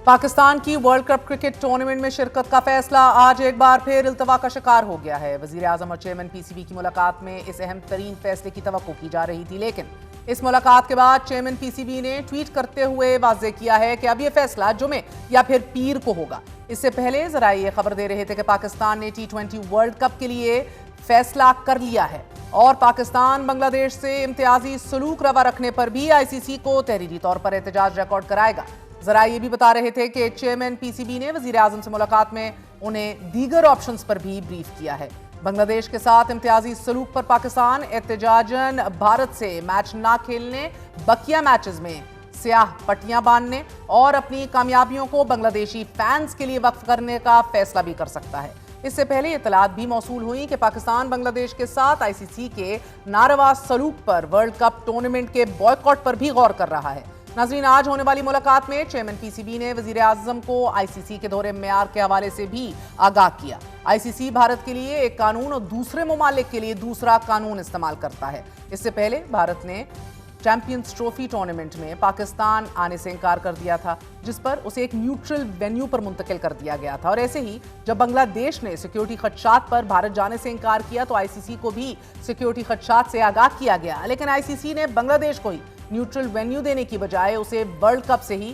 پاکستان کی world cup cricket tournament میں شرکت کا فیصلہ آج ایک بار پھر التوا کا شکار ہو گیا ہے۔ وزیر اعظم اور چیئرمین پی سی بی کی ملاقات میں اس اہم ترین فیصلے کی توقع کی جا رہی تھی، لیکن اس ملاقات کے بعد چیئرمین پی سی بی نے ٹویٹ کرتے ہوئے واضح کیا ہے کہ اب یہ فیصلہ جمعے یا پھر پیر کو ہوگا۔ اس سے پہلے ذرائع یہ خبر دے رہے تھے کہ پاکستان نے T20 ورلڈ کپ کے لیے فیصلہ کر لیا ہے اور پاکستان بنگلہ دیش سے امتیازی سلوک روا رکھنے پر بھی آئی سی سی کو تحریری طور پر احتجاج ریکارڈ کرائے گا۔ ذرائع یہ بھی بتا رہے تھے کہ چیئرمین پی سی بی نے وزیر اعظم سے ملاقات میں انہیں دیگر آپشنز پر بھی بریف کیا ہے۔ بنگلہ دیش کے ساتھ امتیازی سلوک پر پاکستان احتجاجاً بھارت سے میچ نہ کھیلنے، بقیہ میچز میں سیاہ پٹیاں باندھنے اور اپنی کامیابیوں کو بنگلہ دیشی فینز کے لیے وقف کرنے کا فیصلہ بھی کر سکتا ہے۔ اس سے پہلے اطلاعات بھی موصول ہوئی کہ پاکستان بنگلہ دیش کے ساتھ آئی سی سی کے ناروا سلوک پر ورلڈ کپ ٹورنامنٹ کے بائیکاٹ پر بھی غور کر رہا ہے۔ ناظرین، آج ہونے والی ملاقات میں چیئرمین پی سی بی نے وزیر اعظم کو آئی سی سی کے دورے معیار کے حوالے سے بھی آگاہ کیا۔ آئی سی سی بھارت کے لیے ایک قانون اور دوسرے ممالک کے لیے دوسرا قانون استعمال کرتا ہے۔ اس سے پہلے بھارت نے چیمپئنز ٹرافی ٹورنامنٹ میں پاکستان آنے سے انکار کر دیا تھا، جس پر اسے ایک نیوٹرل وینیو پر منتقل کر دیا گیا تھا، اور ایسے ہی جب بنگلہ دیش نے سیکیورٹی خدشات پر بھارت جانے سے انکار کیا تو آئی سی سی کو بھی سیکیورٹی خدشات سے آگاہ کیا گیا، لیکن آئی سی سی نے بنگلہ دیش کو ہی نیوٹرل وینیو دینے کی بجائے اسے ورلڈ کپ سے ہی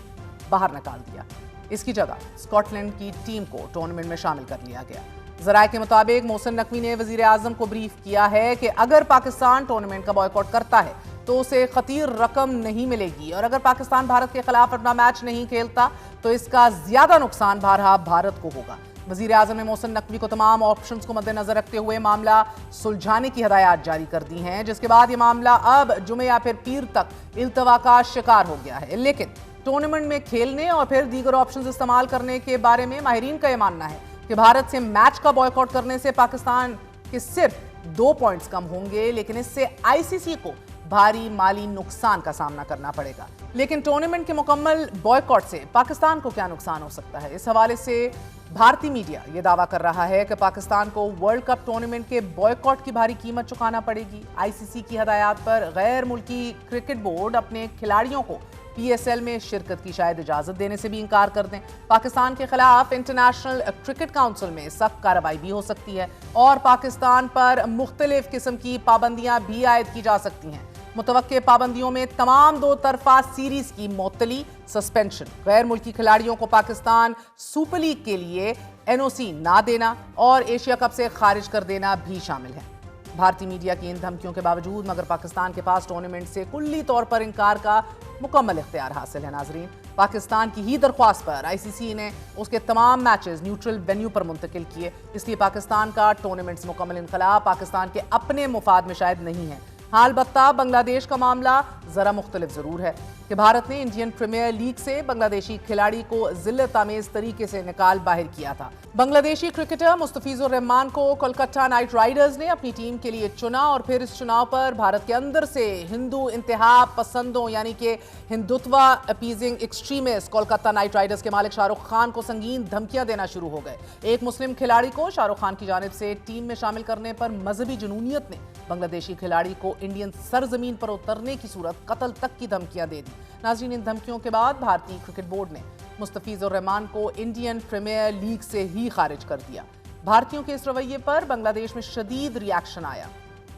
باہر نکال دیا۔ اس کی جگہ اسکاٹ لینڈ کی ٹیم کو ٹورنامنٹ میں شامل کر لیا گیا۔ ذرائع کے مطابق محسن نقوی نے وزیر اعظم کو بریف کیا ہے کہ اگر پاکستان ٹورنامنٹ کا بائیکاٹ کرتا ہے تو اسے خطیر رقم نہیں ملے گی، اور اگر پاکستان بھارت کے خلاف اپنا میچ نہیں کھیلتا تو اس کا زیادہ نقصان بہرحال بھارت کو ہوگا۔ وزیر اعظم نے محسن نقوی کو تمام آپشنز کو مد نظر رکھتے ہوئے معاملہ سلجھانے کی ہدایات جاری کر دی ہیں، جس کے بعد یہ معاملہ اب جمعہ یا پھر پیر تک التوا کا شکار ہو گیا ہے۔ لیکن ٹورنامنٹ میں کھیلنے اور پھر دیگر آپشنز استعمال کرنے کے بارے میں ماہرین کا یہ ماننا ہے کہ بھارت سے میچ کا بائیکاٹ کرنے سے پاکستان کے صرف 2 پوائنٹس کم ہوں گے، لیکن اس سے آئی سی سی کو بھاری مالی نقصان کا سامنا کرنا پڑے گا۔ لیکن ٹورنامنٹ کے مکمل بائیکاٹ سے پاکستان کو کیا نقصان ہو سکتا ہے؟ اس حوالے سے بھارتی میڈیا یہ دعویٰ کر رہا ہے کہ پاکستان کو ورلڈ کپ ٹورنامنٹ کے بائیکاٹ کی بھاری قیمت چکانا پڑے گی۔ آئی سی سی کی ہدایات پر غیر ملکی کرکٹ بورڈ اپنے کھلاڑیوں کو پی ایس ایل میں شرکت کی شاید اجازت دینے سے بھی انکار کر دیں۔ پاکستان کے خلاف انٹرنیشنل کرکٹ کونسل میں سخت کارروائی بھی ہو سکتی ہے اور پاکستان پر مختلف قسم کی پابندیاں بھی عائد کی جا سکتی ہیں۔ متوقع پابندیوں میں تمام 2 طرفہ سیریز کی معطلی، سسپینشن، غیر ملکی کھلاڑیوں کو پاکستان سپر لیگ کے لیے این او سی نہ دینا اور ایشیا کپ سے خارج کر دینا بھی شامل ہے۔ بھارتی میڈیا کی ان دھمکیوں کے باوجود مگر پاکستان کے پاس ٹورنامنٹ سے کلی طور پر انکار کا مکمل اختیار حاصل ہے۔ ناظرین، پاکستان کی ہی درخواست پر آئی سی سی نے اس کے تمام میچز نیوٹرل وینیو پر منتقل کیے، اس لیے پاکستان کا ٹورنامنٹ سے مکمل انخلا پاکستان کے اپنے مفاد میں شاید نہیں ہے۔ البتہ بنگلہ دیش کا معاملہ ذرا مختلف ضرور ہے کہ بھارت نے انڈین پریمیئر لیگ سے بنگلہ دیشی کھلاڑی کو ذلت آمیز طریقے سے نکال باہر کیا تھا۔ بنگلہ دیشی کرکٹر مستفیض الرحمان کو کولکتہ نائٹ رائڈرز نے اپنی ٹیم کے لیے چنا، اور پھر اس چناؤ پر بھارت کے اندر سے ہندو انتہا پسندوں یعنی کہ Hindutva appeasing extremist Kolkata Knight Riders کے مالک شاہ رخ خان کو سنگین دھمکیاں دینا شروع ہو گئے۔ ایک مسلم کھلاڑی کو شاہ رخ خان کی جانب سے ٹیم میں شامل کرنے پر مذہبی جنونیت نے بنگلہ دیشی کھلاڑی کو انڈین سرزمین پر اترنے کی صورت قتل تک کی دھمکیاں دے دی۔ ناظرین، ان دھمکیوں کے بعد بھارتی کرکٹ بورڈ نے مستفیض الرحمان کو انڈین پریمیئر لیگ سے ہی خارج کر دیا۔ بھارتیوں کے اس رویے پر بنگلہ دیش میں شدید ری ایکشن آیا۔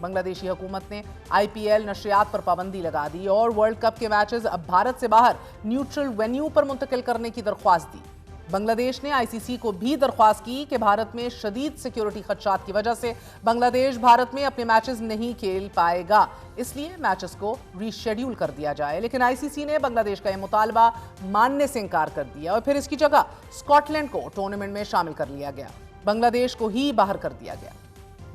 بنگلہ دیشی حکومت نے آئی پی ایل نشریات پر پابندی لگا دی اور ورلڈ کپ کے میچز اب بھارت سے باہر نیوٹرل وینیو پر منتقل کرنے کی درخواست دی۔ بنگلہ دیش نے آئی سی سی کو بھی درخواست کی کہ بھارت میں شدید سیکیورٹی خدشات کی وجہ سے بنگلہ دیش بھارت میں اپنے میچز نہیں کھیل پائے گا، اس لیے میچز کو ری شیڈیول کر دیا جائے، لیکن آئی سی سی نے بنگلہ دیش کا یہ مطالبہ ماننے سے انکار کر دیا اور پھر اس کی جگہ اسکاٹ لینڈ کو ٹورنامنٹ میں شامل کر لیا گیا۔ بنگلہ دیش کو ہی باہر کر دیا گیا۔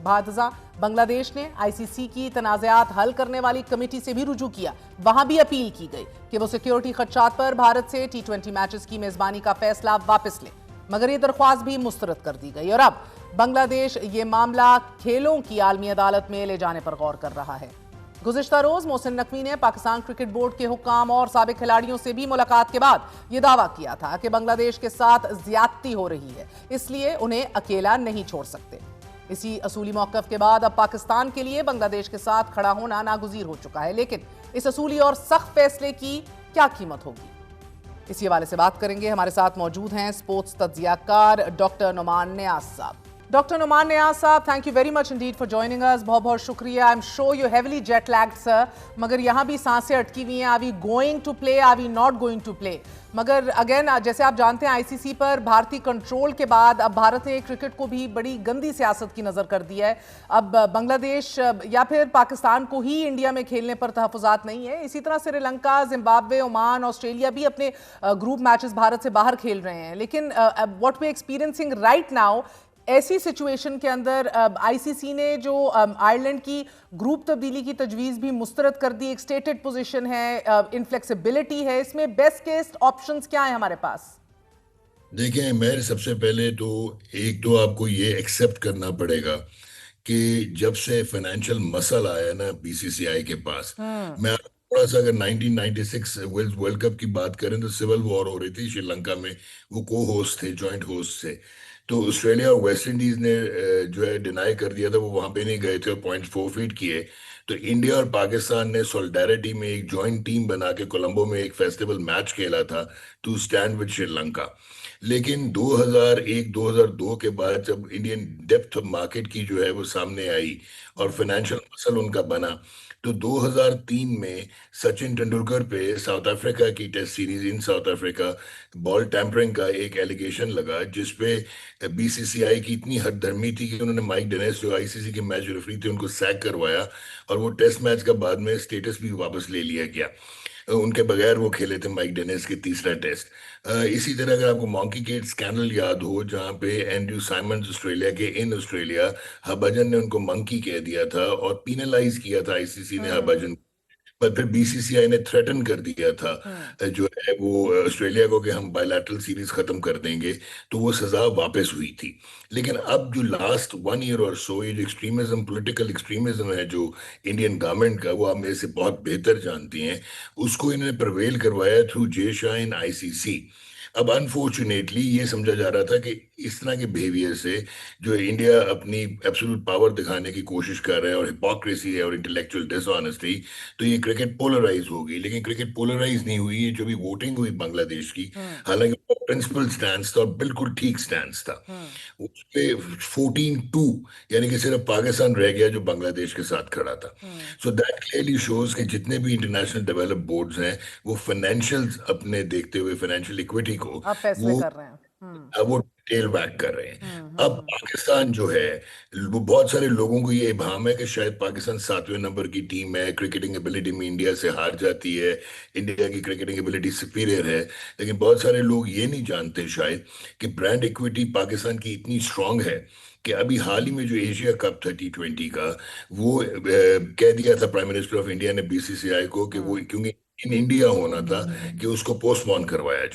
بعدازاں بنگلہ دیش نے آئی سی سی کی تنازعات حل کرنے والی کمیٹی سے بھی رجوع کیا۔ وہاں بھی اپیل کی گئی کہ وہ سیکیورٹی خدشات پر بھارت سے T20 میچز کی میزبانی کا فیصلہ واپس لے، مگر یہ درخواست بھی مسترد کر دی گئی اور اب بنگلہ دیش یہ معاملہ کھیلوں کی عالمی عدالت میں لے جانے پر غور کر رہا ہے۔ گزشتہ روز محسن نقوی نے پاکستان کرکٹ بورڈ کے حکام اور سابق کھلاڑیوں سے بھی ملاقات کے بعد یہ دعویٰ کیا تھا کہ بنگلہ دیش کے ساتھ زیادتی ہو رہی ہے، اس لیے انہیں اکیلا نہیں چھوڑ سکتے۔ اسی اصولی موقف کے بعد اب پاکستان کے لیے بنگلہ دیش کے ساتھ کھڑا ہونا ناگزیر ہو چکا ہے، لیکن اس اصولی اور سخت فیصلے کی کیا قیمت ہوگی؟ اسی حوالے سے بات کریں گے. ہمارے ساتھ موجود ہیں اسپورٹس تجزیہ کار ڈاکٹر نعمان نیاز صاحب. ڈاکٹر نعمان نیاز صاحب, thank you very much indeed for joining us. بہت بہت شکریہ. I am sure you heavily jet lagged sir, مگر یہاں بھی سانسیں اٹکی ہوئی ہیں. Are we going to play, are we not going to play? مگر اگین جیسے آپ جانتے ہیں آئی سی سی پر بھارتی کنٹرول کے بعد اب بھارت نے کرکٹ کو بھی بڑی گندی سیاست کی نظر کر دیا ہے. اب بنگلہ دیش یا پھر پاکستان کو ہی انڈیا میں کھیلنے پر تحفظات نہیں ہے. اسی طرح Sri Lanka, Zimbabwe, Oman, Australia بھی اپنے گروپ میچز بھارت سے باہر کھیل رہے ہیں. لیکن what we experiencing right now, ایسی سچویشن کے اندر آئی سی سی نے جو آئرلینڈ کی گروپ تبدیلی کی تجویز بھی مسترد کر دی. ایک سٹیٹڈ پوزیشن ہے, انفلیکسیبلٹی ہے, اس میں بیسٹ کیس آپشنز کیا ہیں ہمارے پاس؟ دیکھیں میں سب سے پہلے تو ایک تو آپ کو یہ ایکسیپٹ کرنا پڑے گا کہ جب سے فائنینشیل مسئلہ آیا نا بی سی سی آئی کے پاس، میں تھوڑا سا اگر 1996 ورلڈ کپ کی بات کریں تو سول وار ہو رہی تھی شری لنکا میں. وہ کو ہوسٹ تھے, جوائنٹ ہوسٹ تھے. تو آسٹریلیا اور ویسٹ انڈیز نے جو ہے ڈینائی کر دیا تھا, وہ وہاں پہ نہیں گئے تھے اور پوائنٹ فورفیٹ کیے. تو انڈیا اور پاکستان نے سولیڈیرٹی میں ایک جوائنٹ ٹیم بنا کے کولمبو میں ایک فیسٹیول میچ کھیلا تھا to stand with Sri Lanka. لیکن 2001-2002 کے بعد جب انڈین ڈیپتھ مارکیٹ کی جو ہے وہ سامنے آئی اور فائنینشیل مسل ان کا بنا, تو 2003 میں سچن ٹنڈولکر پہ ساؤتھ افریقہ کی test series in South Africa ball tampering کا ایک ایلیگیشن لگا, جس پہ بی سی سی آئی کی اتنی حد دھرمی تھی کہ انہوں نے مائک ڈینیس جو آئی سی سی کے میچ ریفری تھے ان کو سیک کروایا, اور وہ ٹیسٹ میچ کا بعد میں اسٹیٹس بھی واپس لے لیا گیا. ان کے بغیر وہ کھیلے تھے مائک ڈینیس کے تیسرا ٹیسٹ. اسی طرح اگر آپ کو مونکی گیٹ اسکینڈل یاد ہو, جہاں پہ اینڈریو سائمنز آسٹریلیا کے ان آسٹریلیا ہربھجن نے ان کو منکی کہہ دیا تھا اور پینلائز کیا تھا آئی سی سی نے ہربھجن, پر پھر بی سی سی آئی نے تھریٹن کر دیا تھا جو ہے وہ آسٹریلیا کو کہ ہم بائی لیٹرل سیریز ختم کر دیں گے, تو وہ سزا واپس ہوئی تھی. لیکن اب جو لاسٹ 1 ایئر اور سو یہ جو ایکسٹریمزم, پولیٹیکل ایکسٹریمزم ہے جو انڈین گورنمنٹ کا, وہ آپ میرے سے بہت بہتر جانتی ہیں, اس کو انہوں نے پرویل کروایا تھرو جے شاہ ان آئی سی سی. اب انفارچونیٹلی یہ سمجھا جا رہا تھا کہ اس طرح کے بیہیویئر سے جو انڈیا اپنی ایبسولوٹ پاور دکھانے کی کوشش کر رہے ہیں اور ہپوکریسی ہے اور انٹلیکچوئل ڈس آنیسٹی, تو یہ کرکٹ پولرائز ہوگی. لیکن کرکٹ پولرائز نہیں ہوئی. یہ جو بھی ووٹنگ ہوئی بنگلہ دیش کی, حالانکہ پرنسپل سٹینس تھا اور بالکل ٹھیک سٹینس تھا, اس پہ 14-2 یعنی کہ صرف پاکستان رہ گیا جو بنگلہ دیش کے ساتھ کھڑا تھا. سو دیٹ کلیئرلی شوز کہ جتنے بھی انٹرنیشنل ڈیولپ بورڈز ہیں وہ فائنینشیل اپنے دیکھتے ہوئے فائنینشیل ایکویٹی کو اب فیصلے کر رہے ہیں. وہ ٹیل بیک کر رہے ہیں. اب پاکستان جو ہے, وہ بہت سارے لوگوں کو یہ ابہام ہے کہ شاید پاکستان 7ویں نمبر کی ٹیم ہے, کرکٹنگ ایبلٹی میں انڈیا سے ہار جاتی ہے, انڈیا کی کرکٹنگ ایبلٹی سپیریئر ہے. لیکن بہت سارے لوگ یہ نہیں جانتے شاید کہ برانڈ ایکویٹی پاکستان کی اتنی اسٹرانگ ہے کہ ابھی حال ہی میں جو ایشیا کپ تھا T20 کا, وہ کہہ دیا تھا پرائم منسٹر آف انڈیا نے بی سی سی آئی کو کہ وہ کیونکہ ان انڈیا ہونا تھا کہ اس کو پوسٹ پون کروایا جائے.